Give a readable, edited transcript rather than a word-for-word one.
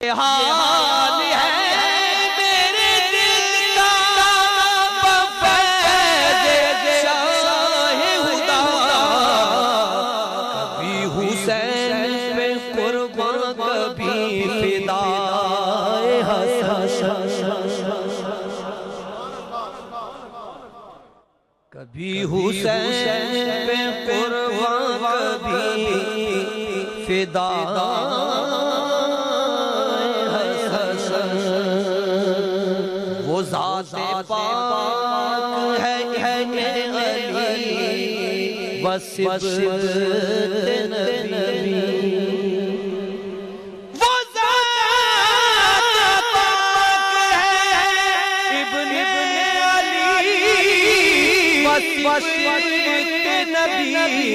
حال ہے میرے دل کا بفیض شاہ خدا، کبھی حسین پہ قربان کبھی فدائے حسن، کبھی حسین پہ قربان کبھی فدائے وہ ذات پاک ہے علی وصفت نبی، وہ ذات پاک ہے ابن علی وصفت نبی،